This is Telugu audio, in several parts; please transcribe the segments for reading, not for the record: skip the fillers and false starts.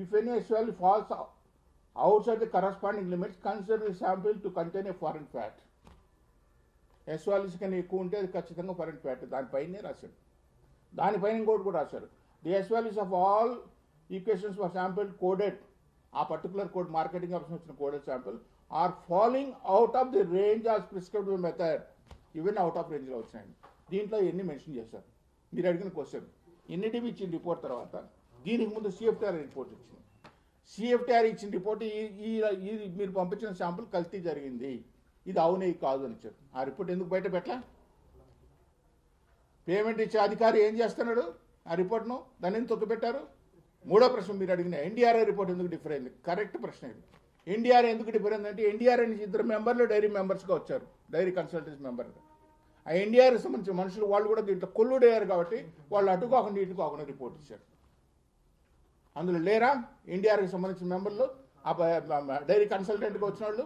If any SOL falls outside the corresponding limits, consider the sample to contain a foreign fat. SOLs కన్నా ఎక్కువ ఉంటే అది ఖచ్చితంగా ఫారెన్ ఫ్యాట్. దానిపైనే రాశాడు. దానిపైన ఇంకోటి కూడా రాశాడు. The SOLs of all equations for sample coded, ఆ పర్టికులర్ కోడ్ మార్కెటింగ్ ఆఫీస్ వచ్చిన coded sample are following out of the range of prescribed method. ఇవన్నీ అవుట్ ఆఫ్ రేంజ్లో వచ్చినాయండి. దీంట్లో ఎన్ని మెన్షన్ చేశారు? మీరు అడిగిన క్వశ్చన్ ఎన్నిటివి ఇచ్చిన రిపోర్ట్ తర్వాత దీనికి ముందు CFTR రిపోర్ట్ ఇచ్చింది. CFTR ఇచ్చిన రిపోర్ట్ ఈ మీరు పంపించిన శాంపుల్ కల్తీ జరిగింది, ఇది అవునే కాదు అని ఇచ్చారు. ఆ రిపోర్ట్ ఎందుకు బయట పెట్టలా? పేమెంట్ ఇచ్చే అధికారి ఏం చేస్తున్నాడు? ఆ రిపోర్ట్ను దాన్ని ఎందుకు తొక్కిపెట్టారు? మూడో ప్రశ్న మీరు అడిగిన NDRI రిపోర్ట్ ఎందుకు డిఫర్ అయింది? కరెక్ట్ ప్రశ్న ఇది. NDRI ఎందుకు డిఫర్ అయింది అంటే NDRI నుంచి 2 మెంబర్లు డైరీ మెంబర్స్గా వచ్చారు, డైరీ కన్సల్టెన్సీ మెంబర్గా. ఆ NDRI సంబంధించిన మనుషులు వాళ్ళు కూడా దీంట్లో కొల్లుడయ్యారు కాబట్టి వాళ్ళు అటు కాకుండా ఇటు కాకుండా రిపోర్ట్ ఇచ్చారు. అందులో లేరా NDRIకి సంబంధించిన మెంబర్లు? ఆ డైరీ కన్సల్టెంట్గా వచ్చిన వాళ్ళు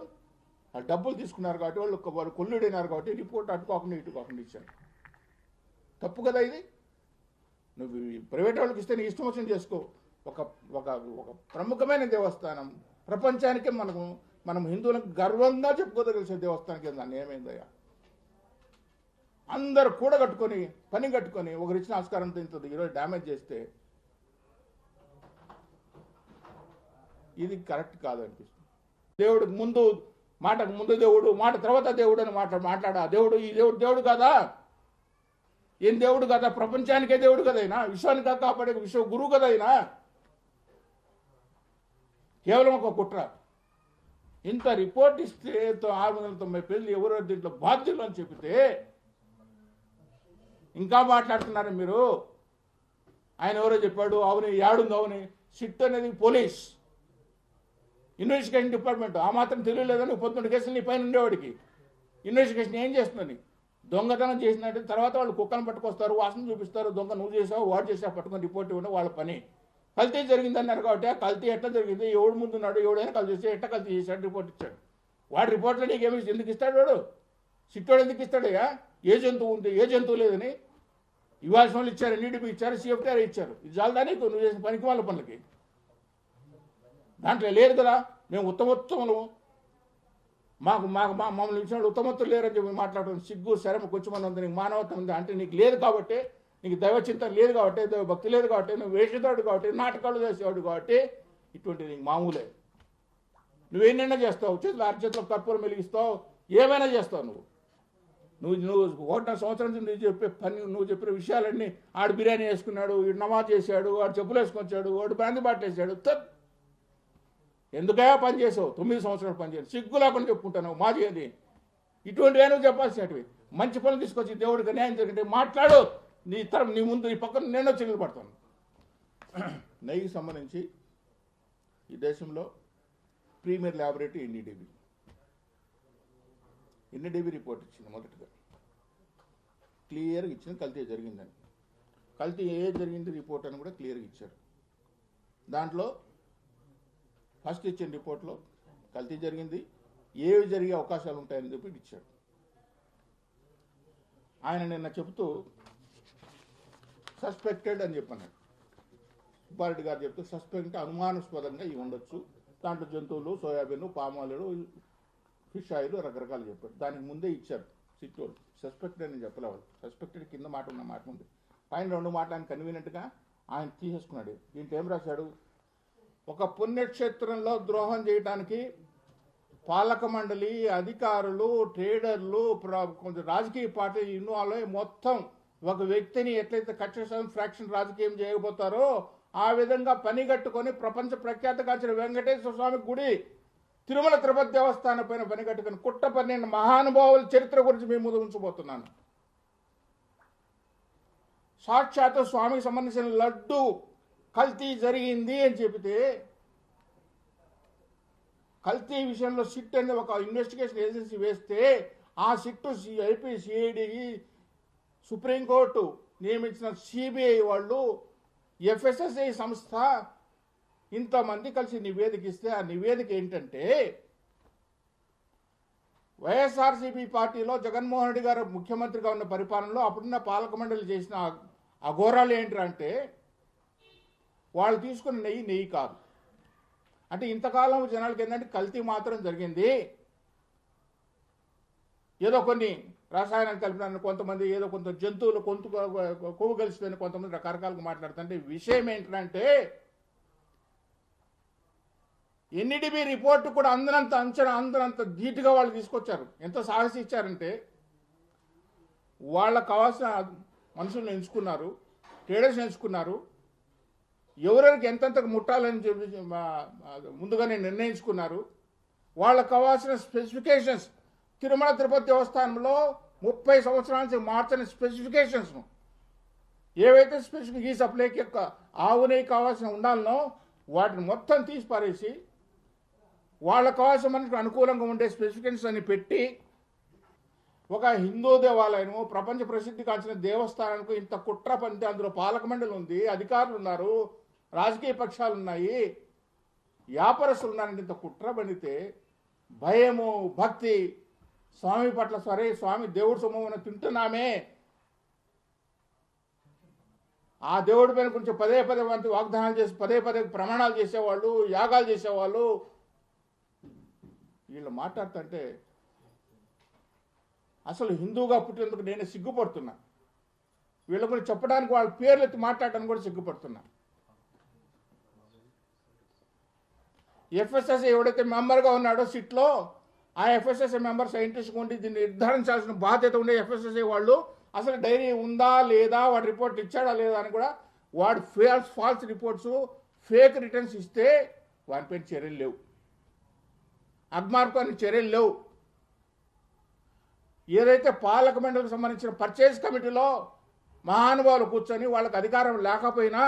డబ్బులు తీసుకున్నారు కాబట్టి వాళ్ళు కొల్లుడైనారు కాబట్టి రిపోర్ట్ అటు కాకుండా ఇటు కాకుండా ఇచ్చారు. తప్పు కదా ఇది? నువ్వు ప్రైవేట్ వాళ్ళకి ఇస్తే నీ ఇష్టం వచ్చిన చేసుకో. ఒక ఒక ఒక ప్రముఖమైన దేవస్థానం, ప్రపంచానికే మనం హిందువులకు గర్వంగా చెప్పుకోదగలిసిన దేవస్థానానికి దాన్ని ఏమైందయ్యా? అందరు కూడగట్టుకొని పని కట్టుకొని ఒకరిచ్చిన ఆస్కారంతో ఇంత ఈరోజు డ్యామేజ్ చేస్తే ఇది కరెక్ట్ కాదనిపిస్తుంది. దేవుడికి ముందు మాటకు ముందు దేవుడు, మాట తర్వాత దేవుడు అని మాట్లాడా దేవుడు ఈ దేవుడు కాదా? ఏం దేవుడు కదా? ప్రపంచానికే దేవుడు కదైనా, విశ్వానికి కాపాడే విశ్వ గురువు కదైనా. కేవలం ఒక కుట్ర. ఇంత రిపోర్ట్ ఇస్తే 690 పేజీలు ఎవరో దీంట్లో బాధ్యులు అని చెబితే ఇంకా మాట్లాడుతున్నారు మీరు. ఆయన ఎవరో చెప్పాడు, అవును ఏడుంది, అవును సిట్ అనేది పోలీస్ ఇన్వెస్టిగేషన్ డిపార్ట్మెంట్. ఆ మాత్రం తెలియలేదని 19 కేసులు నీ పైన ఉండేవాడికి ఇన్వెస్టిగేషన్ ఏం చేస్తుందని? దొంగతనం చేసినట్టు తర్వాత వాళ్ళు కుక్కను పట్టుకొస్తారు, వాసన చూపిస్తారు, దొంగ నువ్వు చేసావు వాడు చేసావు పట్టుకొని రిపోర్ట్ ఇవ్వడం వాళ్ళ పని. కల్తీ జరిగిందన్నారు కాబట్టి ఆ కల్తీ ఎట్లా జరిగింది, ఎవడు ముందున్నాడు, ఎవడైనా కల్తీ చేస్తే ఎట్లా కల్తీ చేశాడు రిపోర్ట్ ఇచ్చాడు. వాడి రిపోర్ట్లో నీకేమి ఎందుకు ఇస్తాడు? వాడు సిట్టోడు ఎందుకు ఇస్తాడయ్యా? ఏ జంతువు ఉంది ఏ జంతువు లేదని ఇవ్వాల్సిన వాళ్ళు ఇచ్చారు, NDDP ఇచ్చారు, CFTR ఇచ్చారు. ఇది చాలదా నీకు నువ్వు చేసిన పనికి వాళ్ళ పనులకి? దాంట్లో లేదు కదా. మేము ఉత్తమోత్తములు, మమ్మల్ని ఇచ్చిన వాళ్ళు ఉత్తమత్తులు లేరని చెప్పి మాట్లాడడం సిగ్గు శరమ కొంచెం ఉంది. నీకు మానవత్వం ఉంది అంటే నీకు లేదు కాబట్టి, నీకు దైవచింతన లేదు కాబట్టి, దైవ భక్తి లేదు కాబట్టి, నువ్వు వేషధాడు కాబట్టి, నాటకాలు చేసేవాడు కాబట్టి ఇటువంటి నీకు మామూలే. నువ్వేనైనా చేస్తావు, చేతులు అరచేతులకు కర్పూరం వెలిగిస్తావు, ఏమైనా చేస్తావు. నువ్వు 1 సంవత్సరం నుంచి నువ్వు చెప్పిన విషయాలన్నీ ఆడు బిర్యానీ వేసుకున్నాడు, వీడు నమాజ్ చేశాడు, వాడు చెప్పులు వేసుకొచ్చాడు, వాడు బ్రాంతి బాటలు వేసాడు. ఎందుకయా పని చేసావు? 9 సంవత్సరాలు పని చేయాలి, సిగ్గు లేకుండా చెప్పుకుంటాను మాది అది. ఇటువంటివి నువ్వు చెప్పాల్సినవి. మంచి పనులు తీసుకొచ్చి దేవుడికి న్యాయం జరిగితే మాట్లాడు. నీ ముందు ఈ పక్కన నేను చిల్లు పడతాను. నెయ్యికి సంబంధించి ఈ దేశంలో ప్రీమియర్ ల్యాబొరేటరీ NDDB రిపోర్ట్ ఇచ్చింది. మొదటగా క్లియర్గా ఇచ్చింది కల్తీ జరిగిందని. కల్తీ జరిగింది రిపోర్ట్ అని కూడా క్లియర్గా ఇచ్చారు. దాంట్లో ఫస్ట్ ఇచ్చిన రిపోర్ట్లో కల్తీ జరిగింది, ఏవి జరిగే అవకాశాలు ఉంటాయని చెప్పి ఇచ్చాడు. ఆయన నిన్న చెబుతూ సస్పెక్టెడ్ అని చెప్పన్నాడు. సుబ్బారెడ్డి గారు చెప్తూ సస్పెక్ట్ అనుమానాస్పదంగా ఇవి ఉండొచ్చు, దాంట్లో జంతువులు, సోయాబీన్, పామాయిల్, ఫిష్ ఆయిల్ రకరకాలు చెప్పారు. దానికి ముందే ఇచ్చారు సిట్టోళ్ళు. సస్పెక్టెడ్ అని చెప్పలేవాళ్ళు. సస్పెక్టెడ్ కింద మాట ఉన్న మాట ఉంది, పైన 2 మాటలు ఆయన కన్వీనియంట్గా ఆయన తీసేసుకున్నాడు. దీంట్లో ఏం రాశాడు? ఒక పుణ్యక్షేత్రంలో ద్రోహం చేయడానికి పాలక మండలి, అధికారులు, ట్రేడర్లు, కొంచెం రాజకీయ పార్టీలు ఇన్వాల్వ్ అయ్యి మొత్తం ఒక వ్యక్తిని ఎట్లయితే కక్ష ఫ్రాక్షన్ రాజకీయం చేయబోతారో ఆ విధంగా పని కట్టుకొని ప్రపంచ ప్రఖ్యాతగాంచిన వెంకటేశ్వర స్వామి గుడి, తిరుమల తిరుపతి దేవస్థానం పైన పని కట్టుకొని కుట్ర పన్నెండు మహానుభావుల చరిత్ర గురించి మేము ముందు ఉంచబోతున్నాను. సాక్షాత్ స్వామికి సంబంధించిన లడ్డు కల్తీ జరిగింది అని చెబితే, కల్తీ విషయంలో సిట్ అనేది ఒక ఇన్వెస్టిగేషన్ ఏజెన్సీ వేస్తే ఆ సిట్టు ఏపీ సిఐడి, సుప్రీంకోర్టు నియమించిన CBI వాళ్ళు, FSSAI సంస్థ ఇంతమంది కలిసి నివేదిక ఇస్తే ఆ నివేదిక ఏంటంటే వైఎస్ఆర్సీపీ పార్టీలో జగన్మోహన్ రెడ్డి గారు ముఖ్యమంత్రిగా ఉన్న పరిపాలనలో అప్పుడున్న పాలక మండలి చేసిన అఘోరాలు ఏంటంటే వాళ్ళు తీసుకున్న నెయ్యి కాదు, అంటే ఇంతకాలం జనాలకి ఏంటంటే కల్తీ మాత్రం జరిగింది, ఏదో కొన్ని రసాయనాలు కలిపిన కొంతమంది, ఏదో కొంత జంతువులు కొవ్వు కలిసిపోయిన కొంతమంది రకరకాలుగా మాట్లాడుతుంటే విషయం ఏంటంటే ఎన్ఈడిబి రిపోర్టు కూడా అందరంత ధీటుగా వాళ్ళు తీసుకొచ్చారు. ఎంత సాహసించారంటే వాళ్ళకు కావాల్సిన మనుషులను ఎంచుకున్నారు, ట్రేడర్స్ ఎంచుకున్నారు, ఎవరెవరికి ఎంతెంత ముట్టాలని చెప్పి ముందుగానే నిర్ణయించుకున్నారు. వాళ్ళకు కావాల్సిన స్పెసిఫికేషన్స్ తిరుమల తిరుపతి దేవస్థానంలో 30 సంవత్సరాల నుంచి మార్చని స్పెసిఫికేషన్స్ను ఏవైతే స్పెసిఫిక్ ఈ సప్లైకి యొక్క ఆవు నెయ్యి కావాల్సిన ఉండాలనో వాటిని మొత్తం తీసి పారేసి వాళ్ళకు కావాల్సిన మనకు అనుకూలంగా ఉండే స్పెసిఫికేషన్స్ అని పెట్టి ఒక హిందూ దేవాలయము ప్రపంచ ప్రసిద్ధి కాల్చిన దేవస్థానానికి ఇంత కుట్ర పంది, అందులో పాలక మండలి ఉంది, అధికారులు ఉన్నారు, రాజకీయ పక్షాలు ఉన్నాయి, వ్యాపారస్తులు ఉన్నారంటే ఇంత కుట్ర పండితే భయము భక్తి స్వామి పట్ల సరే స్వామి దేవుడు సొమ్ము తింటున్నామే, ఆ దేవుడి పైన కొంచెం పదే మంది వాగ్దానాలు చేసి పదే ప్రమాణాలు చేసేవాళ్ళు, యాగాలు చేసేవాళ్ళు వీళ్ళు మాట్లాడుతుంటే అసలు హిందూగా పుట్టినందుకు నేను సిగ్గుపడుతున్నా. వీళ్ళ గురించి చెప్పడానికి వాళ్ళ పేర్లు ఎత్తి మాట్లాడడానికి కూడా సిగ్గుపడుతున్నా. ఎఫ్ఎస్ఎస్ఐ ఎవడైతే మెంబర్గా ఉన్నాడో సిట్లో ఆ ఎఫ్ఎస్ఎస్ఐ మెంబర్ సైంటిస్ట్ ఉండి దీన్ని నిర్ధారించాల్సిన బాధ్యత ఉండే ఎఫ్ఎస్ఎస్ఐ వాళ్ళు అసలు డైరీ ఉందా లేదా, వాడి రిపోర్ట్ ఇచ్చాడా లేదా అని కూడా వాడు ఫాల్స్ రిపోర్ట్స్ ఫేక్ రిటర్న్స్ ఇస్తే వాటిపైన చర్యలు లేవు, అగ్మార్కానికి చర్యలు లేవు. ఏదైతే పాలక మండలికి సంబంధించిన పర్చేజ్ కమిటీలో మహానుభావులు కూర్చొని వాళ్ళకి అధికారం లేకపోయినా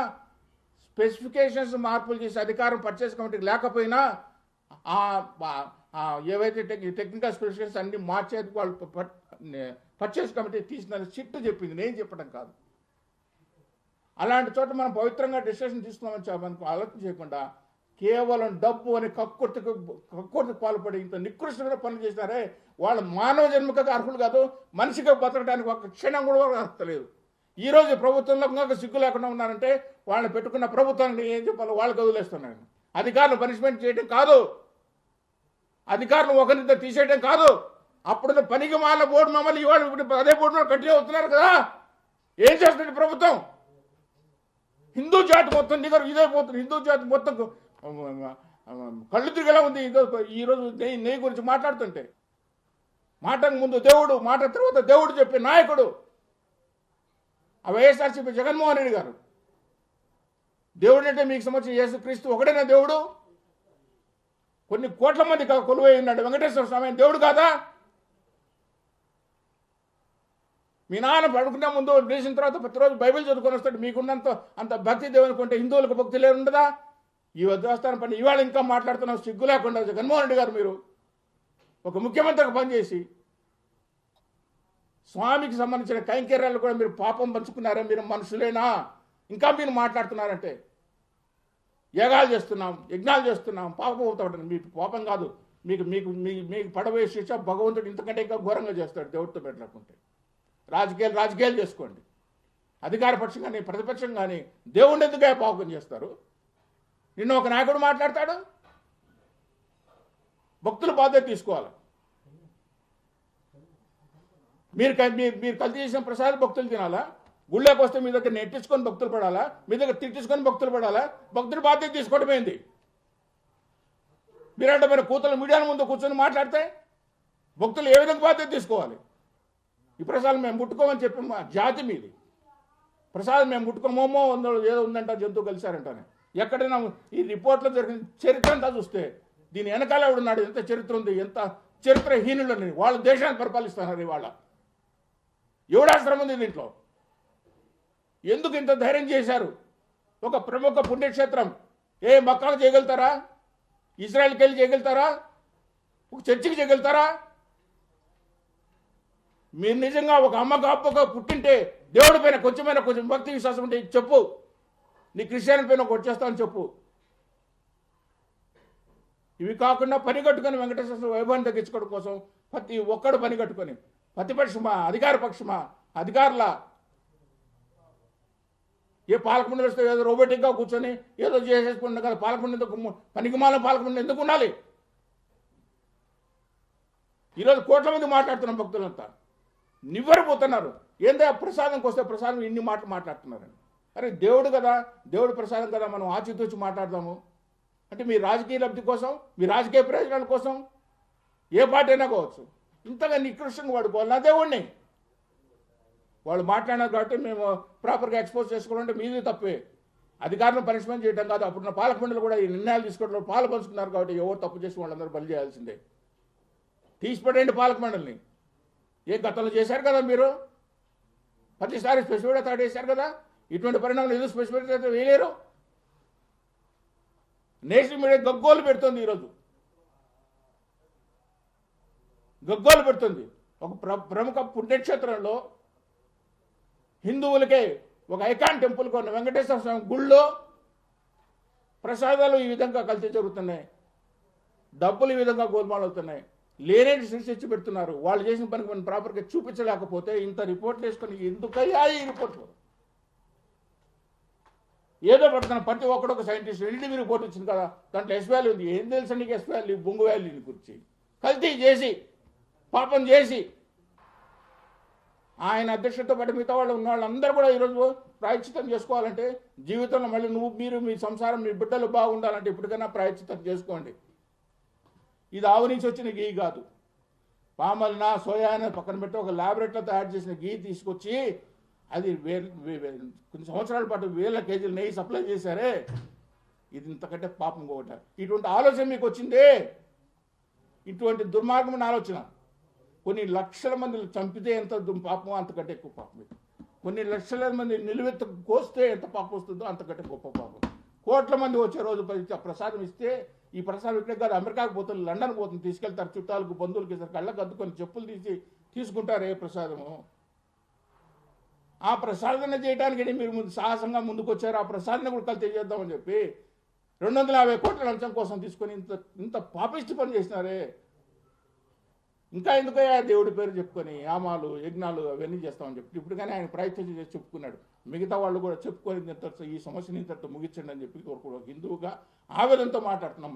స్పెసిఫికేషన్స్ మార్పులు చేసే అధికారం పర్చేజ్ కమిటీకి లేకపోయినా ఏవైతే టెక్నికల్ స్పెసిఫికేషన్స్ అన్ని మార్చేది వాళ్ళు పర్చేజ్ కమిటీ తీసిన చిట్టు చెప్పింది, నేను చెప్పడం కాదు. అలాంటి చోట మనం పవిత్రంగా డిసిషన్ తీసుకున్నామని మనకు ఆలోచన చేయకుండా కేవలం డబ్బు అని కక్కుర్తికి పాల్పడి ఇంత నికృష్టంగా పనులు చేసినారే వాళ్ళు మానవ జన్మకు అర్హులు కాదు, మనిషిగా బతకడానికి ఒక క్షణం కూడా అర్హతలేదు. ఈరోజు ప్రభుత్వంలో ఇంకా సిగ్గు లేకుండా ఉన్నారంటే వాళ్ళని పెట్టుకున్న ప్రభుత్వానికి ఏం చెప్పాలో వాళ్ళకి వదిలేస్తున్నాను. అధికారులు పనిష్మెంట్ చేయడం కాదు, అధికారులు ఒకరితో తీసేయడం కాదు, అప్పుడు పనికి మాల బోర్డు మమ్మల్ని ఇవాళ అదే బోర్డు కంటిన్యూ అవుతున్నారు కదా. ఏం చేస్తుంది ప్రభుత్వం? హిందూ జాతి మొత్తం దగ్గర ఇదే పోతుంది, హిందూ జాతి మొత్తం కళ్ళు తిరిగేలా ఉంది. ఈరోజు నెయ్యి గురించి మాట్లాడుతుంటే మాటకు ముందు దేవుడు, మాట తర్వాత దేవుడు చెప్పే నాయకుడు ఆ వైఎస్ఆర్సీపీ జగన్మోహన్ రెడ్డి గారు. దేవుడు అంటే మీకు సంబంధించిన యేసుక్రీస్తు ఒకడైనా దేవుడు? కొన్ని కోట్ల మంది కొలువై ఉన్నాడు వెంకటేశ్వర స్వామి దేవుడు కాదా? మీ నాన్న పడుకునే ముందు లేచిన తర్వాత ప్రతిరోజు బైబిల్ చదువుకొని వస్తాడు, మీకున్నంత అంత భక్తి దేవునికి ఉంటే హిందువులకు భక్తి లేదు ఉండదా? ఈ దేవస్థానం పని ఇవాళ ఇంకా మాట్లాడుతున్నాం సిగ్గు లేకుండా. జగన్మోహన్ రెడ్డి గారు మీరు ఒక ముఖ్యమంత్రికి పనిచేసి స్వామికి సంబంధించిన కైంకర్యాలు కూడా మీరు పాపం పంచుకున్నారా? మీరు మనుషులేనా? ఇంకా మీరు మాట్లాడుతున్నారంటే యాగాలు చేస్తున్నాం, యజ్ఞాలు చేస్తున్నాం, పాపం అవుతాడు. మీకు పాపం కాదు, మీకు మీకు మీకు పడబోయే శిక్ష భగవంతుడు ఇంతకంటే ఇంకా ఘోరంగా చేస్తాడు దేవుడితో పెట్టలేకుంటే. రాజకీయాలు చేసుకోండి, అధికార పక్షం కానీ ప్రతిపక్షం కానీ దేవుడిని ఎందుకు పాపం చేస్తారు? నిన్న ఒక నాయకుడు మాట్లాడతాడు, భక్తుల బాధ్యత తీసుకోవాలి. మీరు కల్తీ చేసిన ప్రసాద్ భక్తులు తినాలా? గుళ్ళోకి వస్తే మీ దగ్గర నెట్టించుకొని భక్తులు పడాలా? మీ దగ్గర తిట్టించుకొని భక్తులు పడాలా? భక్తుల బాధ్యత తీసుకోవడమేంది? మీరంటే మీరు కూతురు మీడియా ముందు కూర్చొని మాట్లాడితే భక్తులు ఏ విధంగా బాధ్యత తీసుకోవాలి? ఈ ప్రసాదం మేము ముట్టుకోమని చెప్పి మా జాతి మీది ప్రసాదం మేము ముట్టుకోమో ఏదో ఉందంట, జంతువు కలిశారంటానే. ఎక్కడైనా ఈ రిపోర్ట్లో జరిగిన చరిత్ర అంతా చూస్తే దీని వెనకాల ఎవడున్నాడు, ఎంత చరిత్ర ఉంది, ఎంత చరిత్రహీనులని వాళ్ళ దేశాన్ని పరిపాలిస్తున్నారు. ఇవాళ ఎవడాశ్రమం ఉంది దీంట్లో? ఎందుకు ఇంత ధైర్యం చేశారు? ఒక ప్రముఖ పుణ్యక్షేత్రం మక్కాకు చేయగలుగుతారా? ఇజ్రాయెల్కి వెళ్ళి చేయగలుగుతారా? ఒక చర్చికి చేయగలుగుతారా? మీరు నిజంగా ఒక అమ్మకు అప్పగా పుట్టింటే దేవుడి పైన కొంచెం భక్తి విశ్వాసం ఉంటే చెప్పు, నీ క్రిస్టియన్ పైన ఒకటి చేస్తామని చెప్పు. ఇవి కాకుండా పని కట్టుకొని వెంకటేశ్వర వైభవాన్ని తగ్గించుకోవడం కోసం ప్రతి ఒక్కడు పని కట్టుకొని ప్రతిపక్షమా అధికార పక్షమా అధికారుల ఏ పాలకమండలి వస్తే ఏదో రోబోటిక్గా కూర్చొని ఏదో చేసేసుకుంటున్నా కదా. పాలకమండలి ఎందుకు, పనికిమాల పాలకమండలి ఎందుకు ఉండాలి? ఈరోజు కోట్ల మంది మాట్లాడుతున్నాం భక్తులంతా, నివ్వరిపోతున్నారు. ఏందో ప్రసాదంకి వస్తే ప్రసాదం ఇన్ని మాటలు మాట్లాడుతున్నారని. అరే దేవుడు కదా, దేవుడు ప్రసాదం కదా, మనం ఆచితూచి మాట్లాడదాము అంటే మీ రాజకీయ లబ్ధి కోసం, మీ రాజకీయ ప్రయోజనాల కోసం ఏ పార్టీ అయినా కావచ్చు, ఇంతగా నికృష్టంగా వాడుకోవాలి. నా దేవుడిని వాళ్ళు మాట్లాడినారు కాబట్టి మేము ప్రాపర్గా ఎక్స్పోజ్ చేసుకోవాలంటే మీది తప్పే. అధికారులను పనిష్మెంట్ చేయడం కాదు. అప్పుడున్న పాలక మండలి కూడా ఈ నిర్ణయాలు తీసుకోవడంలో పాలు పంచుకున్నారు కాబట్టి ఎవరు తప్పు చేసి వాళ్ళందరూ బలి చేయాల్సిందే. తీసిపడేయండి పాలక మండలిని. ఏ గతంలో చేశారు కదా మీరు, ప్రతిసారి స్పెసిఫిక్గా థర్డ్ వేశారు కదా. ఇటువంటి పరిణామాలు ఎందుకు స్పెసిఫిక్ అయితే వేయలేరు? నేషనల్ మీడియా గగ్గోలు పెడుతుంది, ఈరోజు గగ్గోలు పెడుతుంది. ఒక ప్రముఖ పుణ్యక్షేత్రంలో హిందువులకే ఒక ఐకాన్ టెంపుల్కి ఉన్న వెంకటేశ్వర స్వామి గుళ్ళో ప్రసాదాలు ఈ విధంగా కలిసి జరుగుతున్నాయి, డబ్బులు ఈ విధంగా గోల్మాలు అవుతున్నాయి, లేనేటి సృష్టించి పెడుతున్నారు. వాళ్ళు చేసిన పనికి మనం ప్రాపర్గా చూపించలేకపోతే ఇంత రిపోర్ట్లు వేసుకొని ఎందుకయ్యా ఈ రిపోర్ట్లు? ఏదో పడుతున్న ప్రతి ఒక్కడు ఒక సైంటిస్ట్ ఎన్డీటీవీ రిపోర్ట్ వచ్చింది కదా, దాంట్లో ఎస్ వాల్యూ ఉంది. ఏం తెలుసు నీకు ఎస్ వాల్యూ, బొంగు వాల్యూని గురించి? కల్తీ చేసి పాపం చేసి ఆయన అధ్యక్షతతో పాటు మిగతా వాళ్ళు ఉన్న వాళ్ళందరూ కూడా ఈరోజు ప్రాయశ్చితం చేసుకోవాలంటే, జీవితంలో మళ్ళీ మీరు మీ సంసారం మీ బిడ్డలు బాగుండాలంటే ఇప్పటికైనా ప్రాయశ్చితం చేసుకోండి. ఇది ఆవు నుంచి వచ్చిన గీ కాదు, పామల్నా సోయా అనేది పక్కన పెట్టి ఒక ల్యాబొరేటరీలో తయారు చేసిన గీ తీసుకొచ్చి అది కొన్ని సంవత్సరాల పాటు వేల కేజీలు నెయ్యి సప్లై చేశారే, ఇది ఇంతకంటే పాపం కోట. ఇటువంటి ఆలోచన మీకు వచ్చిందే, ఇటువంటి దుర్మార్గమైన ఆలోచన. కొన్ని లక్షల మందిని చంపితే ఎంత పాపమో అంతకంటే ఎక్కువ పాపం. కొన్ని లక్షల మంది నిలువెత్తు కోస్తే ఎంత పాపం వస్తుందో అంతకంటే గొప్ప పాపం. కోట్ల మంది వచ్చే రోజు ప్రసాదం ఇస్తే, ఈ ప్రసాదం ఇట్లే కాదు, అమెరికాకు పోతుంది, లండన్ పోతుంది, తీసుకెళ్తారు చుట్టాలకు బంధువులకి, కళ్ళకు అద్దుకొని చెప్పులు తీసి తీసుకుంటారు ఏ ప్రసాదము. ఆ ప్రసాదన చేయడానికి మీరు సాహసంగా ముందుకు వచ్చారు. ఆ ప్రసాదన కూడా కలిసి చేద్దామని చెప్పి 250 కోట్ల లంచం కోసం తీసుకొని ఇంత పాపిష్టి పని చేసినారే. ఇంకా ఎందుకయ్యా దేవుడి పేరు చెప్పుకొని యామాలు యజ్ఞాలు అవన్నీ చేస్తామని చెప్పి ఇప్పుడు కానీ ఆయన ప్రయత్నం చేసి చెప్పుకున్నాడు. మిగతా వాళ్ళు కూడా చెప్పుకొని ఈ సమస్యని ఇంతటితో ముగించండి అని చెప్పి హిందువుగా ఆవేదనతో మాట్లాడుతున్నాం.